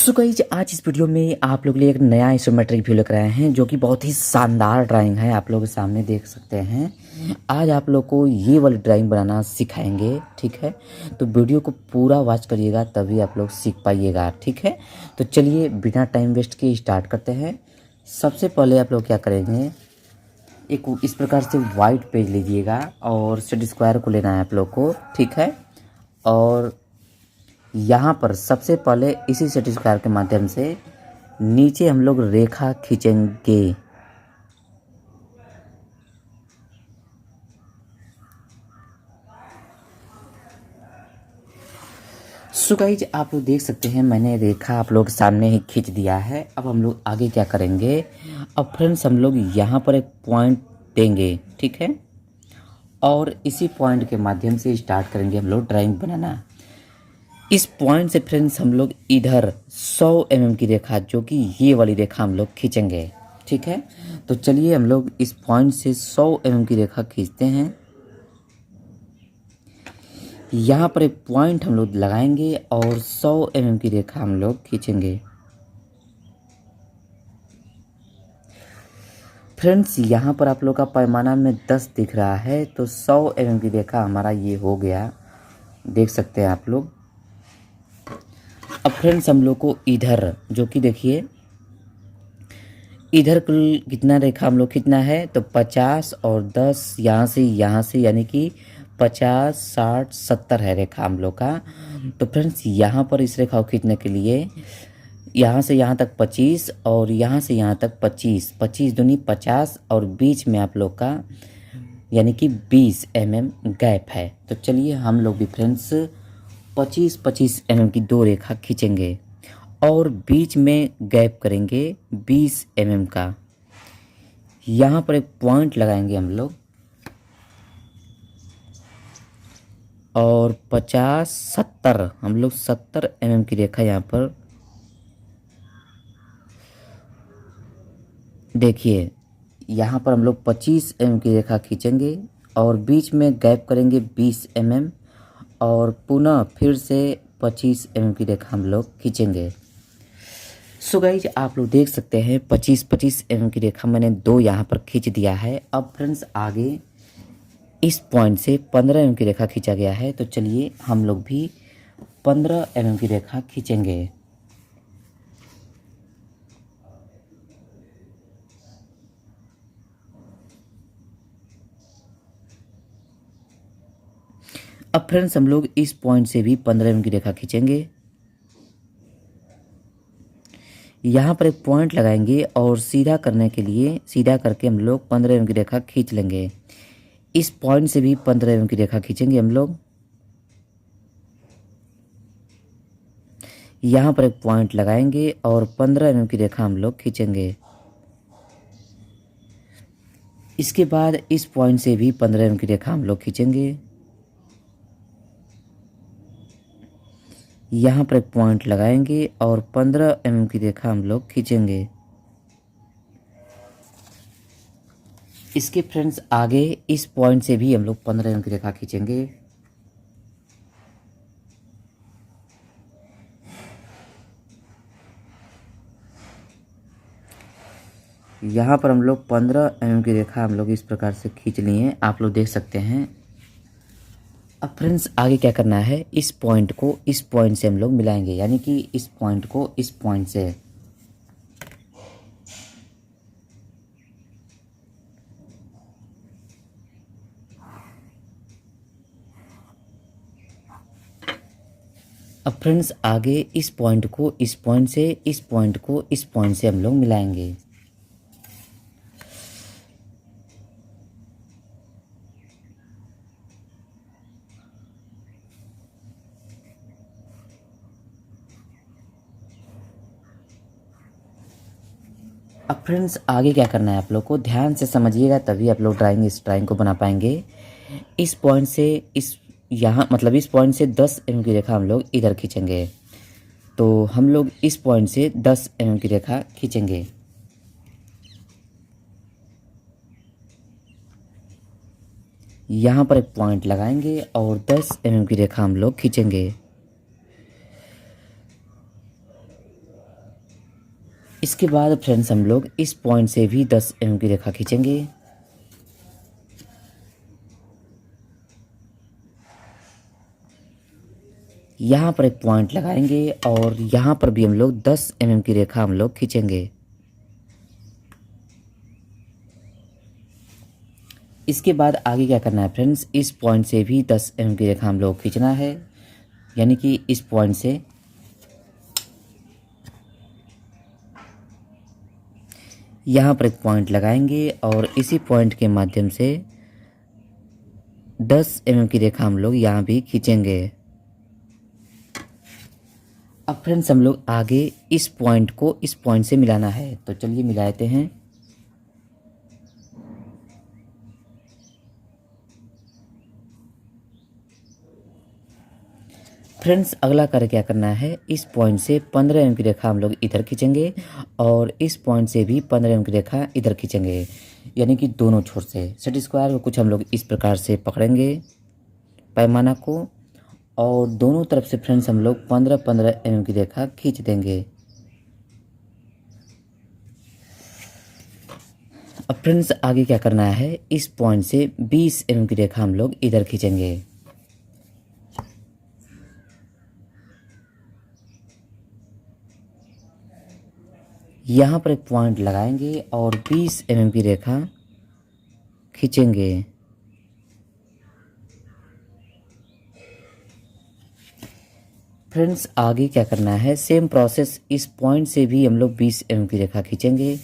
So guys आज इस video में आप लोग के लिए एक नया आइसोमेट्रिक व्यू लेकर आए हैं जो कि बहुत ही शानदार ड्राइंग है। आप लोग के सामने देख सकते हैं। आज आप लोग को ये वाली ड्राइंग बनाना सिखाएंगे, ठीक है। तो वीडियो को पूरा वॉच करिएगा तभी आप लोग सीख पाइएगा, ठीक है। तो चलिए बिना टाइम वेस्ट किए स्टार्ट करते हैं। सबसे पहले आप लोग क्या करेंगे, एक इस प्रकार से वाइट पेज लीजिएगा और सेट स्क्वायर को लेना है आप लोग को, ठीक है। और यहाँ पर सबसे पहले इसी सेट स्क्वायर के माध्यम से नीचे हम लोग रेखा खींचेंगे। सो गाइस आप लोग देख सकते हैं मैंने रेखा आप लोग के सामने ही खींच दिया है। अब हम लोग आगे क्या करेंगे, अब फ्रेंड्स हम लोग यहाँ पर एक पॉइंट देंगे, ठीक है। और इसी पॉइंट के माध्यम से स्टार्ट करेंगे हम लोग ड्राइंग बनाना। इस पॉइंट से फ्रेंड्स हम लोग इधर 100 mm की रेखा, जो कि ये वाली रेखा हम लोग खींचेंगे, ठीक है। तो चलिए हम लोग इस पॉइंट से 100 mm की रेखा खींचते हैं। यहाँ पर एक पॉइंट हम लोग लगाएंगे और 100 mm की रेखा हम लोग खींचेंगे। फ्रेंड्स यहाँ पर आप लोग का पैमाना में 10 दिख रहा है, तो 100 mm की रेखा हमारा ये हो गया, देख सकते हैं आप लोग। अब फ्रेंड्स हम लोग को इधर, जो कि देखिए इधर कुल कितना रेखा हम लोग खींचना है, तो 50 और 10 यहाँ से यानी कि 50, 60, 70 है रेखा हम लोग का। तो फ्रेंड्स यहाँ पर इस रेखा को खींचने के लिए यहाँ से यहाँ तक 25 और यहाँ से यहाँ तक 25, 25 दूनी 50 और बीच में आप लोग का यानी कि 20 mm गैप है। तो चलिए हम लोग भी फ्रेंड्स 25-25 mm की दो रेखा खींचेंगे और बीच में गैप करेंगे 20 mm का। यहाँ पर एक पॉइंट लगाएंगे हम लोग और 50-70 हम लोग 70 mm की रेखा यहाँ पर देखिए। यहाँ पर हम लोग 25 mm की रेखा खींचेंगे और बीच में गैप करेंगे 20 mm और पुनः फिर से 25 mm की रेखा हम लोग खींचेंगे। सो गाइज आप लोग देख सकते हैं 25-25 mm की रेखा मैंने दो यहाँ पर खींच दिया है। अब फ्रेंड्स आगे इस पॉइंट से 15 mm की रेखा खींचा गया है, तो चलिए हम लोग भी 15 mm की रेखा खींचेंगे। अब फ्रेंड्स हम लोग इस पॉइंट से भी 15 mm की रेखा खींचेंगे। यहाँ पर एक पॉइंट लगाएंगे और सीधा करने के लिए सीधा करके हम लोग 15 mm की रेखा खींच लेंगे। इस पॉइंट से भी 15 mm की रेखा खींचेंगे हम लोग। यहाँ पर एक पॉइंट लगाएंगे और 15 mm की रेखा हम लोग खींचेंगे। इसके बाद इस पॉइंट से भी 15 mm की रेखा हम लोग खींचेंगे। यहाँ पर एक पॉइंट लगाएंगे और 15 mm की रेखा हम लोग खींचेंगे। इसके फ्रेंड्स आगे इस पॉइंट से भी हम लोग 15 mm की रेखा खींचेंगे। यहाँ पर हम लोग 15 mm की रेखा हम लोग इस प्रकार से खींच लिए, आप लोग देख सकते हैं। अब फ्रेंड्स आगे क्या करना है, इस पॉइंट को इस पॉइंट से हम लोग मिलाएंगे, यानी कि इस पॉइंट को इस पॉइंट से। अब फ्रेंड्स आगे इस पॉइंट को इस पॉइंट से, इस पॉइंट को इस पॉइंट से हम लोग मिलाएंगे। अब फ्रेंड्स आगे क्या करना है, आप लोग को ध्यान से समझिएगा तभी आप लोग इस ड्राइंग को बना पाएंगे। इस पॉइंट से इस यहाँ मतलब इस पॉइंट से 10 mm की रेखा हम लोग इधर खींचेंगे, तो हम लोग इस पॉइंट से 10 mm की रेखा खींचेंगे। यहाँ पर एक पॉइंट लगाएंगे और 10 mm की रेखा हम लोग खींचेंगे। इसके बाद फ्रेंड्स हम लोग इस पॉइंट से भी 10 mm की रेखा खींचेंगे। यहाँ पर एक पॉइंट लगाएंगे और यहाँ पर भी हम लोग 10 mm की रेखा हम लोग खींचेंगे। इसके बाद आगे क्या करना है फ्रेंड्स, इस पॉइंट से भी 10 mm की रेखा हम लोग खींचना है, यानी कि इस पॉइंट से यहाँ पर एक पॉइंट लगाएंगे और इसी पॉइंट के माध्यम से 10 mm की रेखा हम लोग यहाँ भी खींचेंगे। अब फ्रेंड्स हम लोग आगे इस पॉइंट को इस पॉइंट से मिलाना है, तो चलिए मिला लेते हैं। फ्रेंड्स अगला कार्य क्या करना है, इस पॉइंट से 15 mm की रेखा हम लोग इधर खींचेंगे और इस पॉइंट से भी 15 mm की रेखा इधर खींचेंगे, यानी कि दोनों छोर से। सेट स्क्वायर को कुछ हम लोग इस प्रकार से पकड़ेंगे पैमाना को और दोनों तरफ से फ्रेंड्स हम लोग 15-15 mm की रेखा खींच देंगे। अब फ्रेंड्स आगे क्या करना है, इस पॉइंट से 20 mm की रेखा हम लोग इधर खींचेंगे। यहाँ पर एक पॉइंट लगाएंगे और 20 mm की रेखा खींचेंगे। फ्रेंड्स आगे क्या करना है, सेम प्रोसेस, इस पॉइंट से भी हम लोग 20 mm की रेखा खींचेंगे।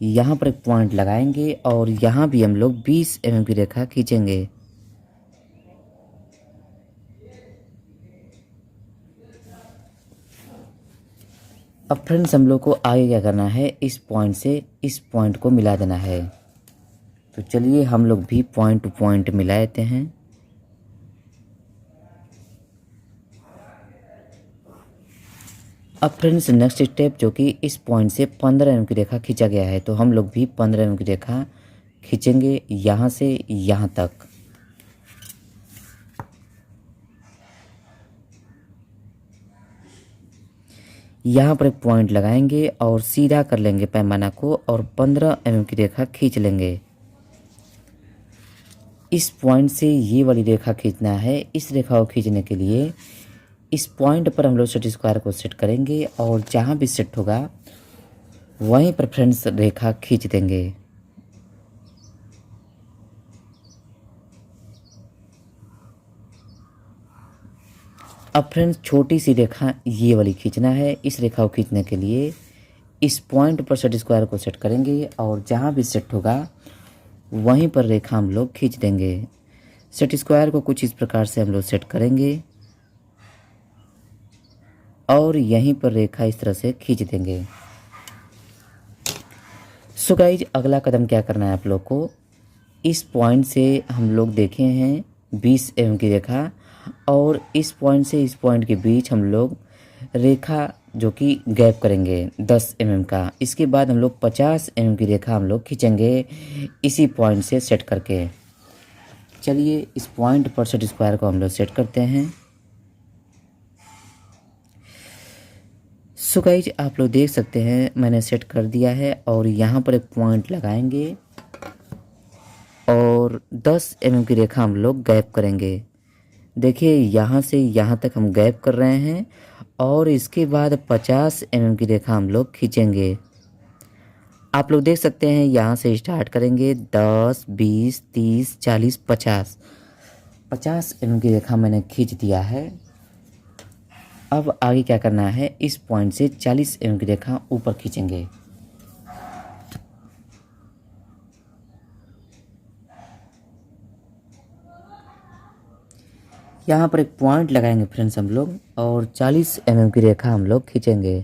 यहाँ पर एक पॉइंट लगाएंगे और यहाँ भी हम लोग 20 mm की रेखा खींचेंगे। अब फ्रेंड्स हम लोग को आगे क्या करना है, इस पॉइंट से इस पॉइंट को मिला देना है, तो चलिए हम लोग भी पॉइंट टू पॉइंट मिला देते हैं। अब फ्रेंड्स नेक्स्ट स्टेप, जो कि इस पॉइंट से 15 mm की रेखा खींचा गया है, तो हम लोग भी 15 mm की रेखा खींचेंगे यहाँ से यहाँ तक। यहाँ पर एक पॉइंट लगाएंगे और सीधा कर लेंगे पैमाना को और 15 mm की रेखा खींच लेंगे। इस पॉइंट से ये वाली रेखा खींचना है। इस रेखा को खींचने के लिए इस पॉइंट पर हम लोग सेट स्क्वायर को सेट करेंगे और जहाँ भी सेट होगा वहीं पर फ्रेंड्स रेखा खींच देंगे। अब फ्रेंड्स छोटी सी रेखा ये वाली खींचना है। इस रेखा को खींचने के लिए इस पॉइंट पर सेट स्क्वायर को सेट करेंगे और जहाँ भी सेट होगा वहीं पर रेखा हम लोग खींच देंगे। सेट स्क्वायर को कुछ इस प्रकार से हम लोग सेट करेंगे और यहीं पर रेखा इस तरह से खींच देंगे। सो गाइज अगला कदम क्या करना है आप लोग को, इस पॉइंट से हम लोग देखे हैं 20 mm की रेखा और इस पॉइंट से इस पॉइंट के बीच हम लोग रेखा जो कि गैप करेंगे 10 mm का। इसके बाद हम लोग 50 mm की रेखा हम लोग खींचेंगे इसी पॉइंट से सेट करके। चलिए इस पॉइंट पर सेट स्क्वायर को हम लोग सेट करते हैं। सो गाइज आप लोग देख सकते हैं मैंने सेट कर दिया है और यहाँ पर एक पॉइंट लगाएंगे और 10 mm की रेखा हम लोग गैप करेंगे। देखिए यहाँ से यहाँ तक हम गैप कर रहे हैं और इसके बाद 50 mm की रेखा हम लोग खींचेंगे। आप लोग देख सकते हैं यहाँ से स्टार्ट करेंगे 10, 20, 30, 40, 50 mm की रेखा मैंने खींच दिया है। अब आगे क्या करना है, इस पॉइंट से 40 mm की रेखा ऊपर खींचेंगे। यहाँ पर एक पॉइंट लगाएंगे फ्रेंड्स हम लोग और 40 mm की रेखा हम लोग खींचेंगे।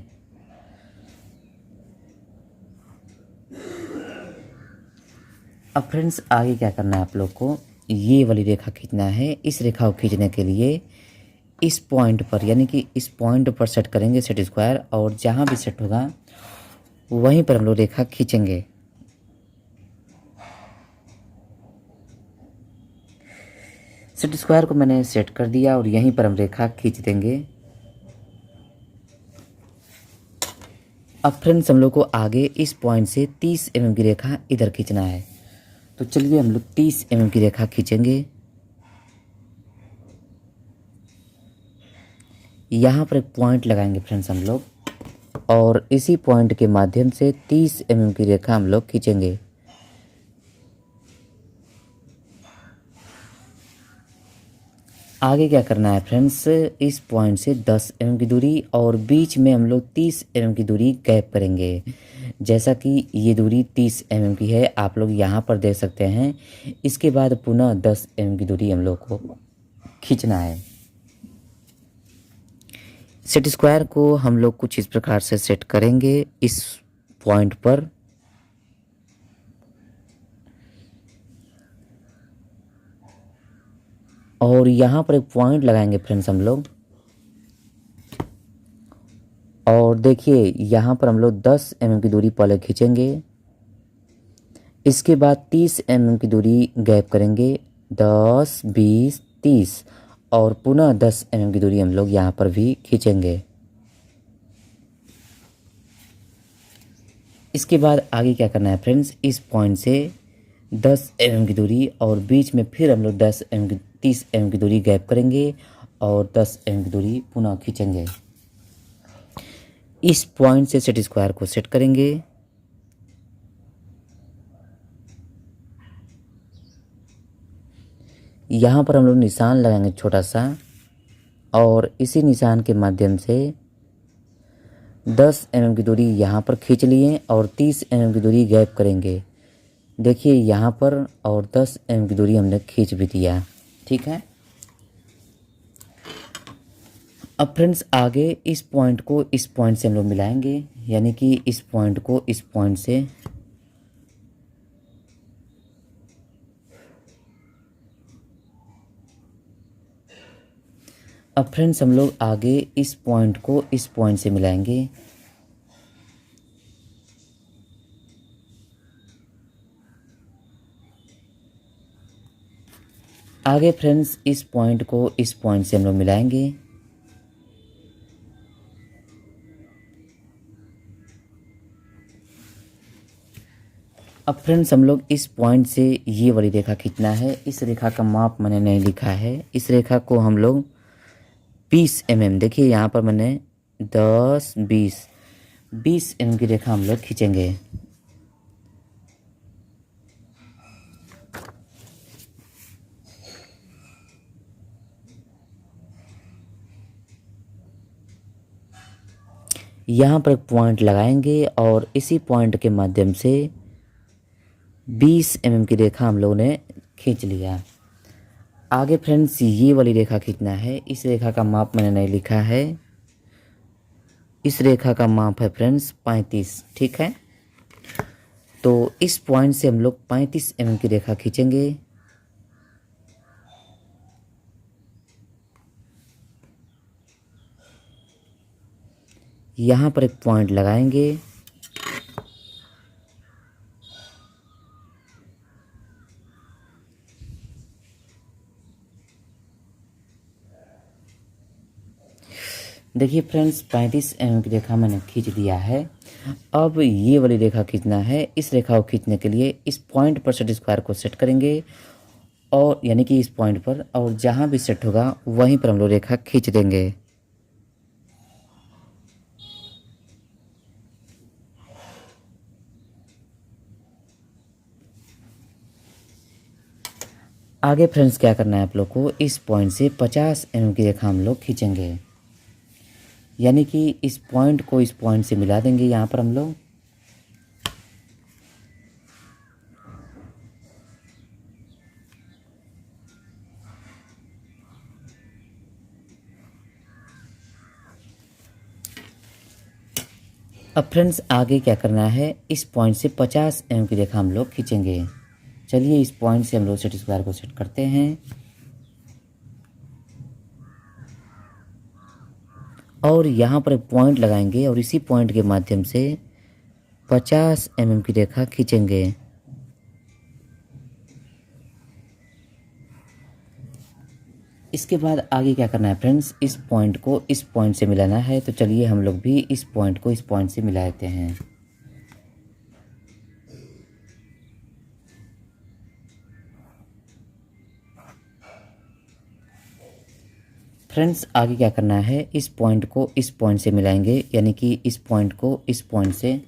अब फ्रेंड्स आगे क्या करना है आप लोग को, ये वाली रेखा खींचना है। इस रेखा को खींचने के लिए इस पॉइंट पर यानी कि इस पॉइंट पर सेट करेंगे सेट स्क्वायर और जहाँ भी सेट होगा वहीं पर हम लोग रेखा खींचेंगे। सेट स्क्वायर को मैंने सेट कर दिया और यहीं पर हम रेखा खींच देंगे। अब फ्रेंड्स हम लोग को आगे इस पॉइंट से 30 mm की रेखा इधर खींचना है। तो चलिए हम लोग 30 mm की रेखा खींचेंगे। यहाँ पर एक पॉइंट लगाएंगे फ्रेंड्स हम लोग, और इसी पॉइंट के माध्यम से 30 mm की रेखा हम लोग खींचेंगे। आगे क्या करना है फ्रेंड्स, इस पॉइंट से 10 mm की दूरी और बीच में हम लोग 30 mm की दूरी गैप करेंगे। जैसा कि ये दूरी 30 mm की है, आप लोग यहाँ पर देख सकते हैं। इसके बाद पुनः 10 mm की दूरी हम लोग को खींचना है। सेट स्क्वायर को हम लोग कुछ इस प्रकार से सेट करेंगे इस पॉइंट पर। और यहाँ पर एक पॉइंट लगाएंगे फ्रेंड्स हम लोग, और देखिए यहाँ पर हम लोग 10 mm की दूरी पहले खींचेंगे। इसके बाद 30 mm की दूरी गैप करेंगे, 10, 20, 30, और पुनः 10 mm की दूरी हम लोग यहाँ पर भी खींचेंगे। इसके बाद आगे क्या करना है फ्रेंड्स, इस पॉइंट से 10 mm की दूरी और बीच में फिर हम लोग 30 mm की दूरी गैप करेंगे और 10 mm की दूरी पुनः खींचेंगे। इस पॉइंट से सेट स्क्वायर को सेट करेंगे। यहाँ पर हम लोग निशान लगाएंगे छोटा सा, और इसी निशान के माध्यम से 10 mm की दूरी यहाँ पर खींच लिए और 30 mm की दूरी गैप करेंगे। देखिए यहाँ पर, और 10 mm की दूरी हमने खींच भी दिया। ठीक है। अब फ्रेंड्स आगे इस पॉइंट को इस पॉइंट से हम लोग मिलाएंगे, यानी कि इस पॉइंट को इस पॉइंट से। अब फ्रेंड्स हम लोग आगे इस पॉइंट को इस पॉइंट से मिलाएंगे। आगे फ्रेंड्स इस पॉइंट को इस पॉइंट से हम लोग मिलाएंगे। अब फ्रेंड्स हम लोग इस पॉइंट से ये वाली रेखा खींचना है। इस रेखा का माप मैंने नहीं लिखा है। इस रेखा को हम लोग 20 mm, देखिए यहाँ पर मैंने 10, 20 mm की रेखा हम लोग खींचेंगे। यहाँ पर एक पॉइंट लगाएंगे और इसी पॉइंट के माध्यम से 20 mm की रेखा हम लोगों ने खींच लिया। आगे फ्रेंड्स ये वाली रेखा खींचना है। इस रेखा का माप मैंने नहीं लिखा है। इस रेखा का माप है फ्रेंड्स 35। ठीक है। तो इस पॉइंट से हम लोग 35 mm की रेखा खींचेंगे। यहाँ पर एक पॉइंट लगाएंगे। देखिए फ्रेंड्स 35 mm की रेखा मैंने खींच दिया है। अब ये वाली रेखा खींचना है। इस रेखा को खींचने के लिए इस पॉइंट पर सेट स्क्वायर को सेट करेंगे, और यानी कि इस पॉइंट पर, और जहाँ भी सेट होगा वहीं पर हम लोग रेखा खींच देंगे। आगे फ्रेंड्स क्या करना है आप लोग को, इस पॉइंट से 50 mm की रेखा हम लोग खींचेंगे, यानी कि इस पॉइंट को इस पॉइंट से मिला देंगे यहाँ पर हम लोग। अब फ्रेंड्स आगे क्या करना है, इस पॉइंट से 50 mm की रेखा हम लोग खींचेंगे। चलिए इस पॉइंट से हम लोग सेट स्क्वायर को सेट करते हैं, और यहाँ पर एक पॉइंट लगाएंगे और इसी पॉइंट के माध्यम से 50 mm की रेखा खींचेंगे। इसके बाद आगे क्या करना है फ्रेंड्स, इस पॉइंट को इस पॉइंट से मिलाना है। तो चलिए हम लोग भी इस पॉइंट को इस पॉइंट से मिला देते हैं। फ्रेंड्स आगे क्या करना है, इस पॉइंट को इस पॉइंट से मिलाएंगे, यानी कि इस पॉइंट को इस पॉइंट से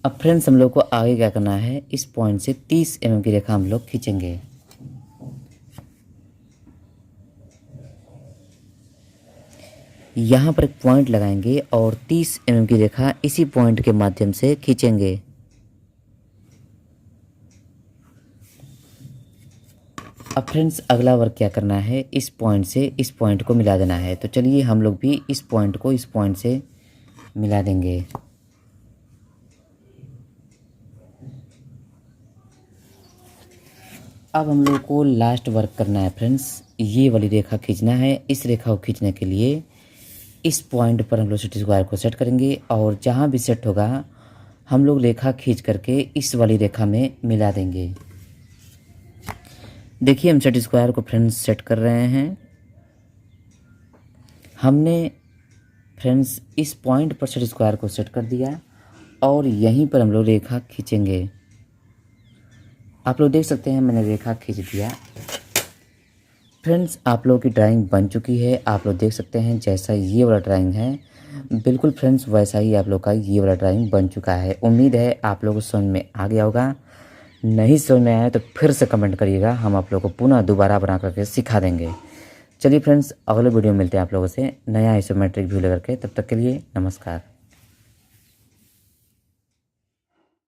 अब फ्रेंड्स हम लोग को आगे क्या करना है, इस पॉइंट से 30 mm की रेखा हम लोग खींचेंगे। यहाँ पर एक पॉइंट लगाएंगे और 30 mm की रेखा इसी पॉइंट के माध्यम से खींचेंगे। अब फ्रेंड्स अगला वर्क क्या करना है, इस पॉइंट से इस पॉइंट को मिला देना है। तो चलिए हम लोग भी इस पॉइंट को इस पॉइंट से मिला देंगे। अब हम लोग को लास्ट वर्क करना है फ्रेंड्स, ये वाली रेखा खींचना है। इस रेखा को खींचने के लिए इस पॉइंट पर हम लोग सेट स्क्वायर को सेट करेंगे और जहाँ भी सेट होगा हम लोग रेखा खींच करके इस वाली रेखा में मिला देंगे। देखिए हम सेट स्क्वायर को फ्रेंड्स सेट कर रहे हैं। हमने फ्रेंड्स इस पॉइंट पर सेट स्क्वायर को सेट कर दिया और यहीं पर हम लोग रेखा खींचेंगे। आप लोग देख सकते हैं मैंने रेखा खींच दिया। फ्रेंड्स आप लोगों की ड्राइंग बन चुकी है। आप लोग देख सकते हैं जैसा ये वाला ड्राइंग है बिल्कुल फ्रेंड्स वैसा ही आप लोग का ये वाला ड्राइंग बन चुका है। उम्मीद है आप लोगों को समझ में आ गया होगा। नहीं समझ में आया तो फिर से कमेंट करिएगा, हम आप लोगों को पुनः दोबारा बना करके सिखा देंगे। चलिए फ्रेंड्स अगले वीडियो में मिलते हैं आप लोगों से नया आइसोमेट्रिक व्यू लेकर के। तब तक के लिए नमस्कार।